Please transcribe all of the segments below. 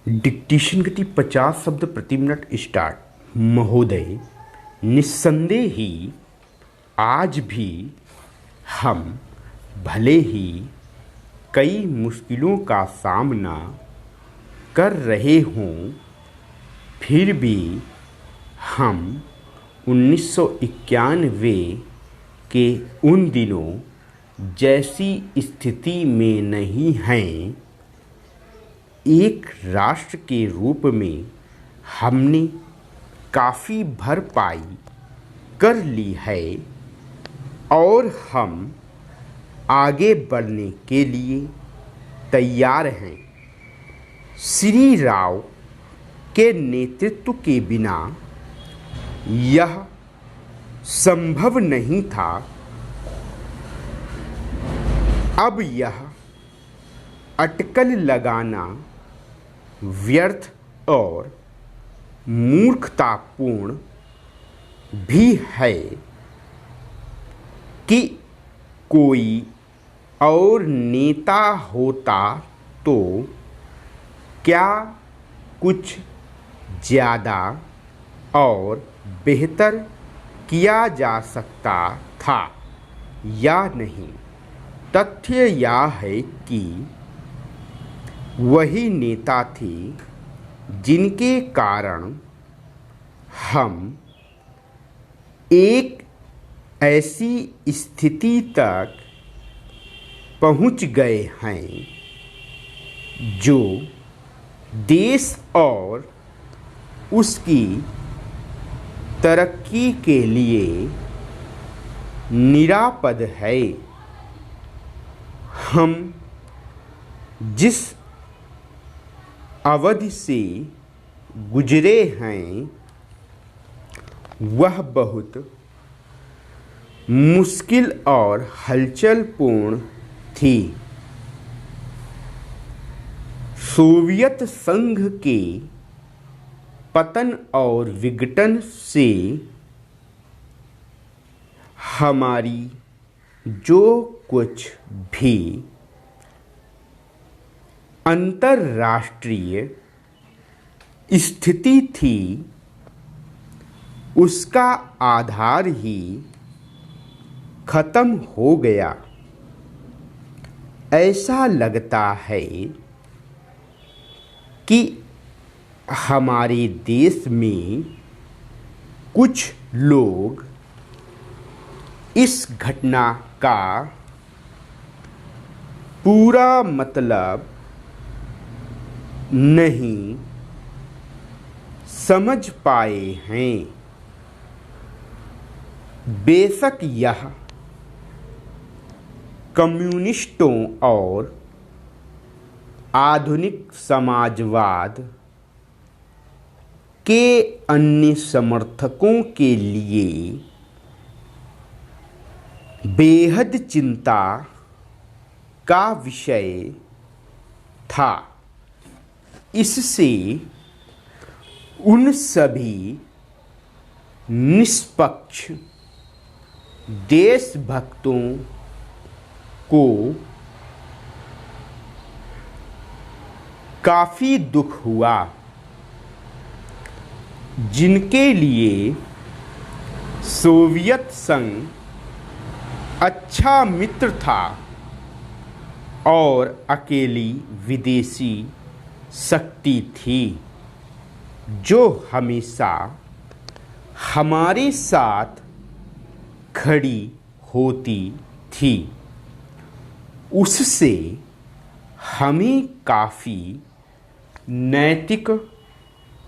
Dictation गति 50 शब्द प्रति मिनट स्टार्ट। महोदय, निस्संदेह ही आज भी हम भले ही कई मुश्किलों का सामना कर रहे हों, फिर भी हम 1991 के उन दिनों जैसी स्थिति में नहीं हैं। एक राष्ट्र के रूप में हमने काफ़ी भरपाई कर ली है और हम आगे बढ़ने के लिए तैयार हैं। श्री राव के नेतृत्व के बिना यह संभव नहीं था। अब यह अटकल लगाना व्यर्थ और मूर्खतापूर्ण भी है कि कोई और नेता होता तो क्या कुछ ज़्यादा और बेहतर किया जा सकता था या नहीं। तथ्य यह है कि वही नेता थे जिनके कारण हम एक ऐसी स्थिति तक पहुंच गए हैं जो देश और उसकी तरक्की के लिए निरापद है। हम जिस अवधि से गुजरे हैं वह बहुत मुश्किल और हलचलपूर्ण थी। सोवियत संघ के पतन और विघटन से हमारी जो कुछ भी अंतर्राष्ट्रीय स्थिति थी उसका आधार ही खत्म हो गया। ऐसा लगता है कि हमारे देश में कुछ लोग इस घटना का पूरा मतलब नहीं समझ पाए हैं। बेशक यह कम्युनिस्टों और आधुनिक समाजवाद के अन्य समर्थकों के लिए बेहद चिंता का विषय था। इससे उन सभी निष्पक्ष देशभक्तों को काफ़ी दुख हुआ जिनके लिए सोवियत संघ अच्छा मित्र था और अकेली विदेशी शक्ति थी जो हमेशा हमारे साथ खड़ी होती थी। उससे हमें काफ़ी नैतिक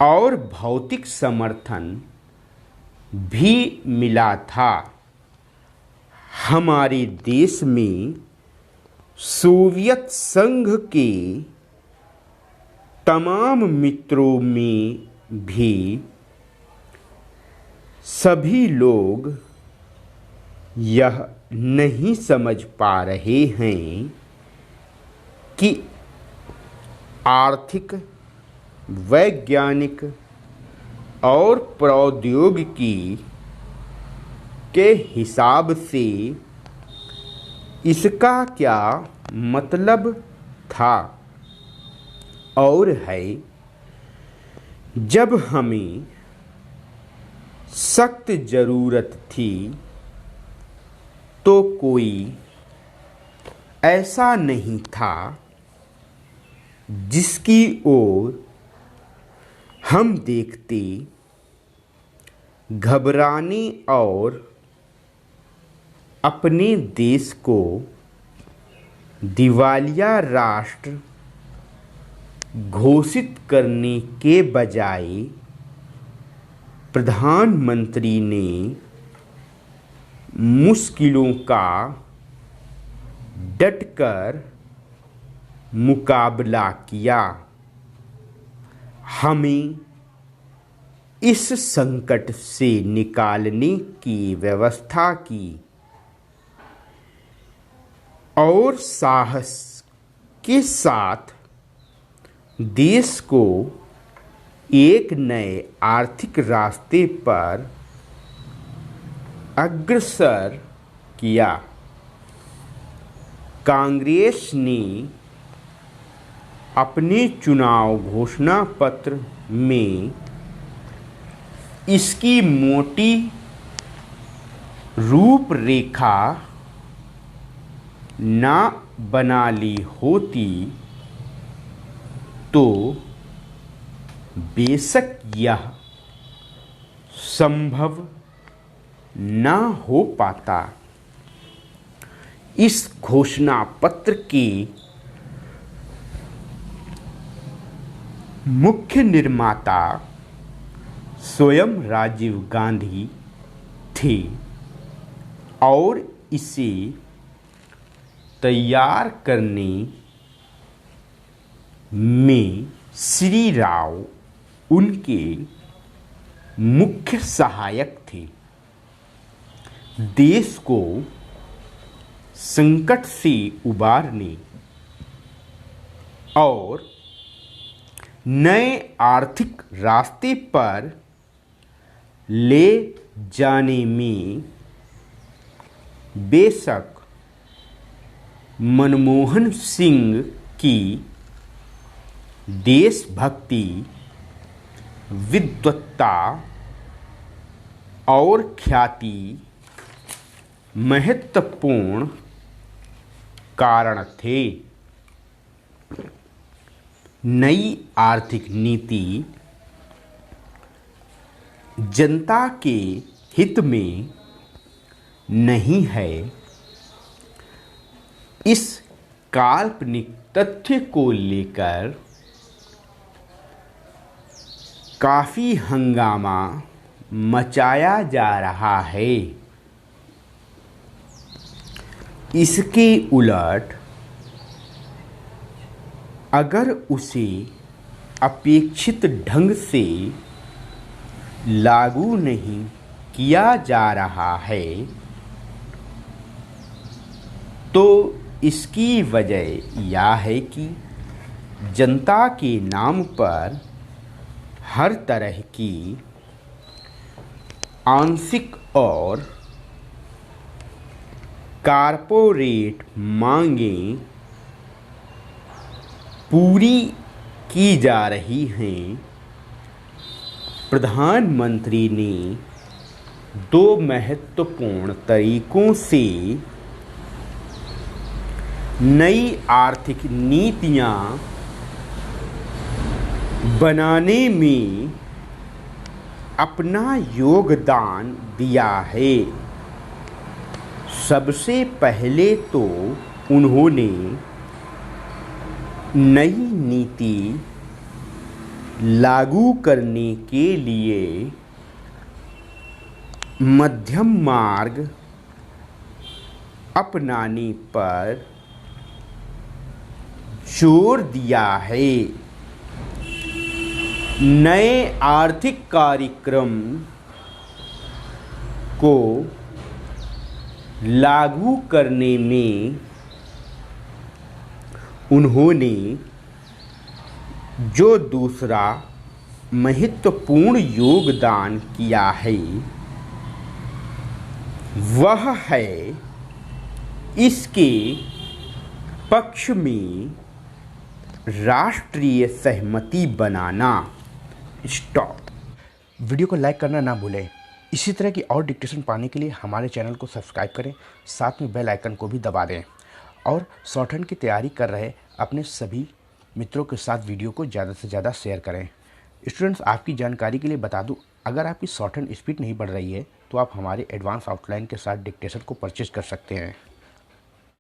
और भौतिक समर्थन भी मिला था। हमारे देश में सोवियत संघ के तमाम मित्रों में भी सभी लोग यह नहीं समझ पा रहे हैं कि आर्थिक, वैज्ञानिक और प्रौद्योगिकी के हिसाब से इसका क्या मतलब था और है। जब हमें सख्त ज़रूरत थी तो कोई ऐसा नहीं था जिसकी ओर हम देखते घबराने और अपने देश को दिवालिया राष्ट्र घोषित करने के बजाय प्रधानमंत्री ने मुश्किलों का डटकर मुकाबला किया। हमें इस संकट से निकालने की व्यवस्था की और साहस के साथ देश को एक नए आर्थिक रास्ते पर अग्रसर किया। कांग्रेस ने अपने चुनाव घोषणा पत्र में इसकी मोटी रूपरेखा ना बना ली होती तो बेशक यह संभव ना हो पाता। इस घोषणा पत्र के मुख्य निर्माता स्वयं राजीव गांधी थे और इसे तैयार करने में श्री राव उनके मुख्य सहायक थे। देश को संकट से उबारने और नए आर्थिक रास्ते पर ले जाने में बेशक मनमोहन सिंह की देशभक्ति, विद्वत्ता और ख्याति महत्वपूर्ण कारण थे। नई आर्थिक नीति जनता के हित में नहीं है। इस काल्पनिक तथ्य को लेकर काफ़ी हंगामा मचाया जा रहा है। इसके उलट अगर उसे अपेक्षित ढंग से लागू नहीं किया जा रहा है तो इसकी वजह यह है कि जनता के नाम पर हर तरह की आंशिक और कारपोरेट मांगें पूरी की जा रही हैं। प्रधानमंत्री ने दो महत्वपूर्ण तरीकों से नई आर्थिक नीतियां बनाने में अपना योगदान दिया है। सबसे पहले तो उन्होंने नई नीति लागू करने के लिए मध्यम मार्ग अपनाने पर जोर दिया है। नए आर्थिक कार्यक्रम को लागू करने में उन्होंने जो दूसरा महत्वपूर्ण योगदान किया है वह है इसके पक्ष में राष्ट्रीय सहमति बनाना। स्टॉप। वीडियो को लाइक करना ना भूलें। इसी तरह की और डिक्टेशन पाने के लिए हमारे चैनल को सब्सक्राइब करें, साथ में बेल आइकन को भी दबा दें और शॉर्टहैंड की तैयारी कर रहे अपने सभी मित्रों के साथ वीडियो को ज़्यादा से ज़्यादा शेयर करें। स्टूडेंट्स, आपकी जानकारी के लिए बता दूं, अगर आपकी शॉर्टहैंड स्पीड नहीं बढ़ रही है तो आप हमारे एडवांस आउटलाइन के साथ डिक्टेशन को परचेज कर सकते हैं।